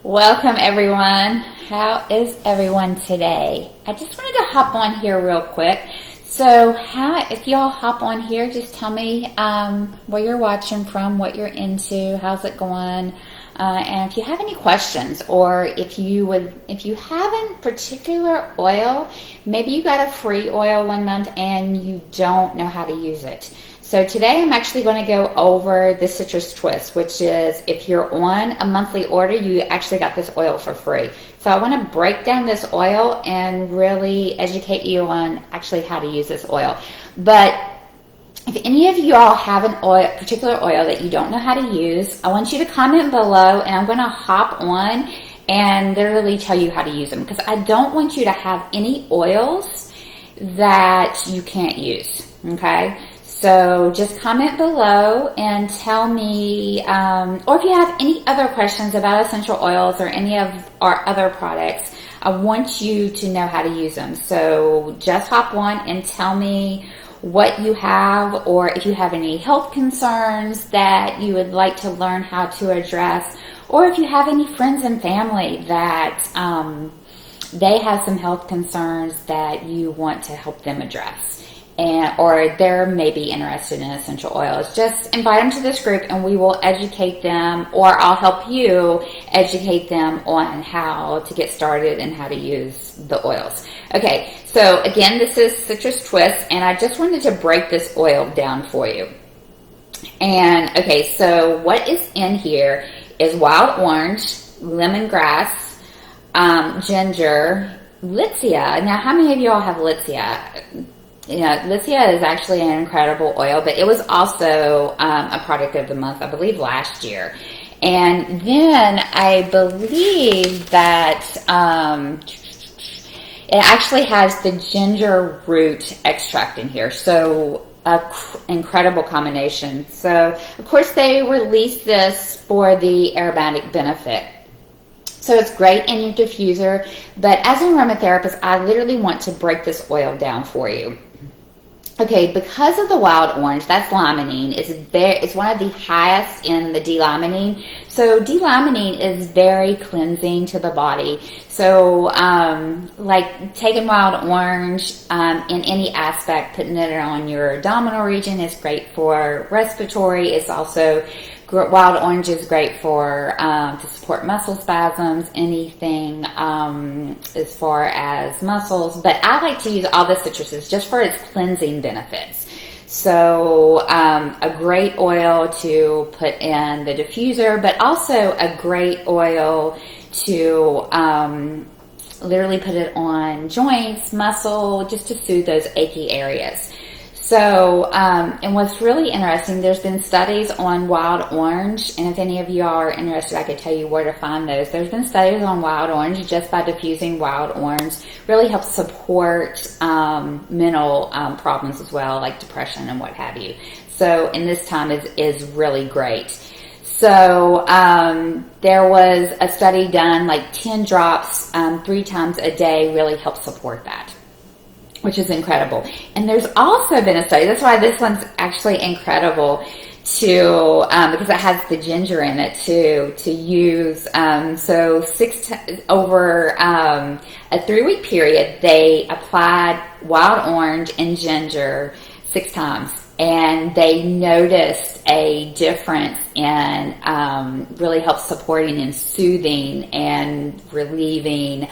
Welcome everyone. How is everyone today? I just wanted to hop on here real quick. So if y'all hop on here, just tell me where you're watching from, what you're into, how's it going, and if you have any questions, or if you have a particular oil, maybe you got a free oil 1 month and you don't know how to use it. So today I'm actually going to go over the Citrus Twist, which is if you're on a monthly order, you actually got this oil for free. So I want to break down this oil and really educate you on actually how to use this oil. But if any of you all have an particular oil that you don't know how to use, I want you to comment below, and I'm going to hop on and literally tell you how to use them, because I don't want you to have any oils that you can't use, okay? So just comment below and tell me, or if you have any other questions about essential oils or any of our other products, I want you to know how to use them. So just hop on and tell me what you have, or if you have any health concerns that you would like to learn how to address, or if you have any friends and family that they have some health concerns that you want to help them address. Or they're maybe interested in essential oils, just invite them to this group and we will educate them, or I'll help you educate them on how to get started and how to use the oils. Okay, so again, this is Citrus Twist, and I just wanted to break this oil down for you. And okay, so what is in here is wild orange, lemongrass, ginger, Litsea. Now, how many of y'all have Litsea? Litsea is actually an incredible oil, but it was also a product of the month, I believe, last year. And then I believe that it actually has the ginger root extract in here. So incredible combination. So of course they released this for the aromatic benefit. So it's great in your diffuser, but as an aromatherapist, I literally want to break this oil down for you. Okay, because of the wild orange, that's limonene. It's one of the highest in the D-limonene. So D-limonene is very cleansing to the body. So like taking wild orange in any aspect, putting it on your abdominal region is great for respiratory. It's also wild orange is great for to support muscle spasms, anything as far as muscles. But I like to use all the citruses just for its cleansing benefits. So a great oil to put in the diffuser, but also a great oil to literally put it on joints, muscle, just to soothe those achy areas. So, and what's really interesting, there's been studies on wild orange, and if any of you are interested, I could tell you where to find those. There's been studies on wild orange, just by diffusing wild orange, really helps support mental problems as well, like depression and what have you. So, in this time is really great. So, there was a study done, like 10 drops 3 times a day really helps support that, which is incredible. And there's also been a study, that's why this one's actually incredible to, because it has the ginger in it to use. So over a 3-week period, they applied wild orange and ginger 6 times. And they noticed a difference in really help supporting and soothing and relieving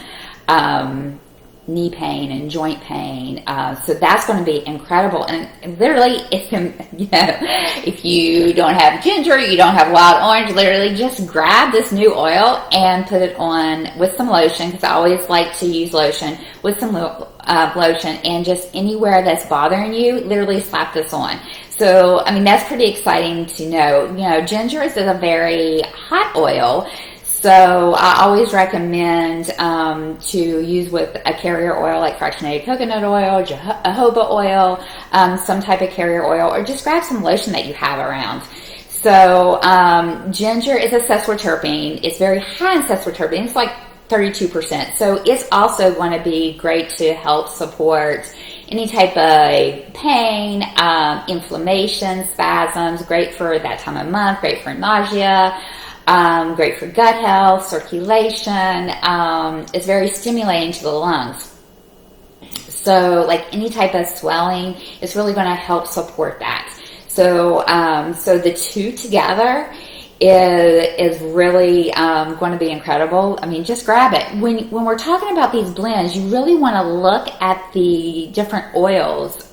knee pain and joint pain. So that's going to be incredible. And literally, if you don't have ginger, you don't have wild orange, literally just grab this new oil and put it on with some lotion, because I always like to use lotion, with some lotion, and just anywhere that's bothering you, literally slap this on. So, I mean, that's pretty exciting to know. Ginger is a very hot oil. So I always recommend to use with a carrier oil like fractionated coconut oil, jojoba oil, some type of carrier oil, or just grab some lotion that you have around. So ginger is a sesquiterpene. It's very high in sesquiterpene. It's like 32%. So it's also going to be great to help support any type of pain, inflammation, spasms, great for that time of month, great for nausea, great for gut health, circulation. It's very stimulating to the lungs. So like any type of swelling, it's really going to help support that. So, so the two together is really going to be incredible. I mean, just grab it. When we're talking about these blends, you really want to look at the different oils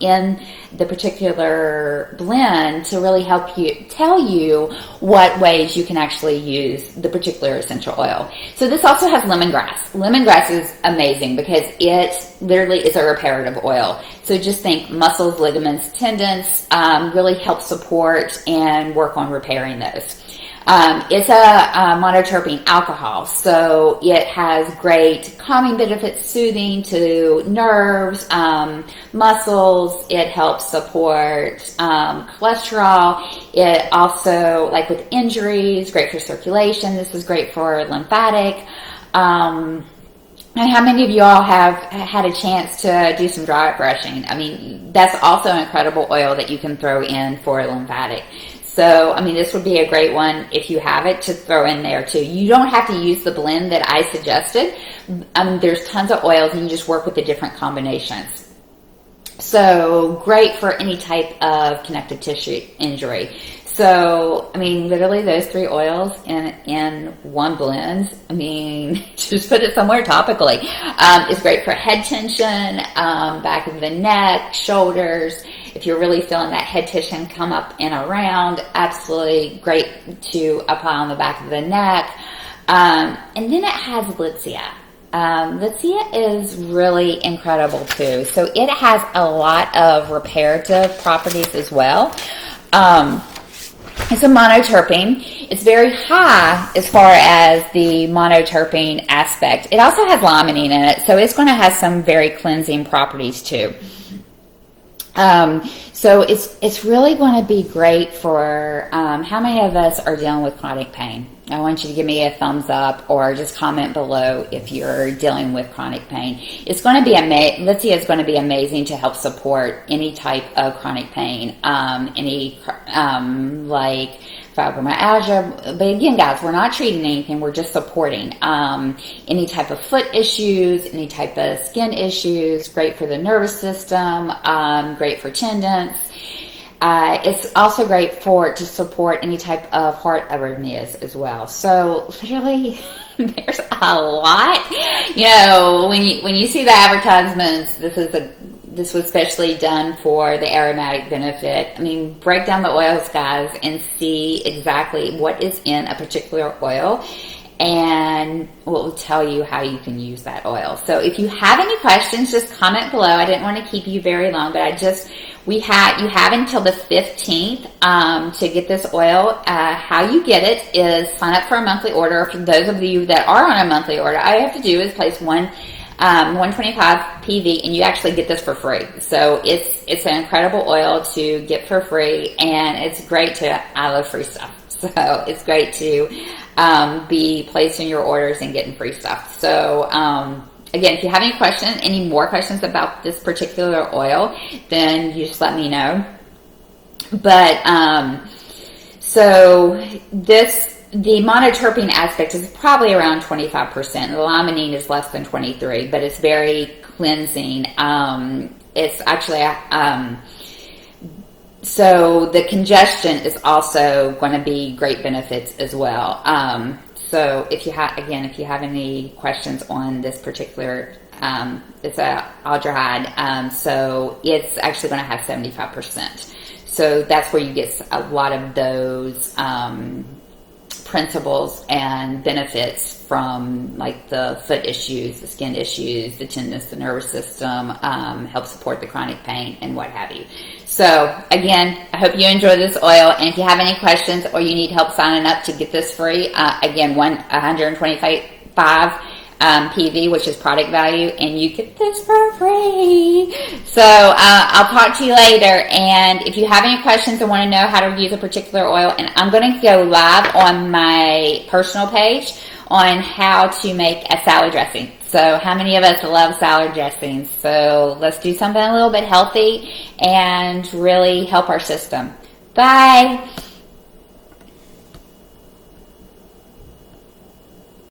in the particular blend to really help you tell you what ways you can actually use the particular essential oil. So this also has lemongrass. Lemongrass is amazing because it literally is a reparative oil. So just think muscles, ligaments, tendons, really help support and work on repairing those. It's a monoterpene alcohol, so it has great calming benefits, soothing to nerves, muscles. It helps support cholesterol. It also, like with injuries, great for circulation. This is great for lymphatic. And how many of y'all have had a chance to do some dry brushing? I mean, that's also an incredible oil that you can throw in for lymphatic. So, I mean, this would be a great one if you have it to throw in there too. You don't have to use the blend that I suggested. There's tons of oils and you just work with the different combinations. So, great for any type of connective tissue injury. So, I mean, literally those three oils in one blend, I mean, just put it somewhere topically. It's great for head tension, back of the neck, shoulders. If you're really feeling that head tension come up and around, absolutely great to apply on the back of the neck. And then it has Litsea. Litsea is really incredible too. So it has a lot of reparative properties as well. It's a monoterpene. It's very high as far as the monoterpene aspect. It also has limonene in it, so it's going to have some very cleansing properties too. So it's really going to be great for how many of us are dealing with chronic pain? I want you to give me a thumbs up or just comment below if you're dealing with chronic pain. It's going to be Litsea is going to be amazing to help support any type of chronic pain, any like fibromyalgia. But again, guys, we're not treating anything. We're just supporting any type of foot issues, any type of skin issues. Great for the nervous system. Great for tendons. It's also great to support any type of heart arrhythmias as well. So literally, there's a lot. You know, when you see the advertisements, this was specially done for the aromatic benefit. I mean, break down the oils, guys, and see exactly what is in a particular oil, and it will tell you how you can use that oil. So if you have any questions, just comment below. I didn't want to keep you very long, but you have until the 15th to get this oil. How you get it is sign up for a monthly order. For those of you that are on a monthly order, all you have to do is place 125 PV, and you actually get this for free. So it's an incredible oil to get for free, and it's great I love free stuff. So it's great to be placing your orders and getting free stuff. So again, if you have any more questions about this particular oil, then you just let me know. But so the monoterpene aspect is probably around 25%. The limonene is less than 23%, but it's very cleansing. It's actually so the congestion is also going to be great benefits as well. So if you have any questions on this particular, it's a aldehyde, so it's actually going to have 75%. So that's where you get a lot of those principles and benefits from, like the foot issues, the skin issues, the tendons, the nervous system, help support the chronic pain and what have you. So again, I hope you enjoy this oil, and if you have any questions or you need help signing up to get this free, again, 125 PV, which is product value, and you get this for free. So I'll talk to you later, and if you have any questions and want to know how to use a particular oil, and I'm going to go live on my personal page on how to make a salad dressing. So how many of us love salad dressings? So let's do something a little bit healthy and really help our system. Bye.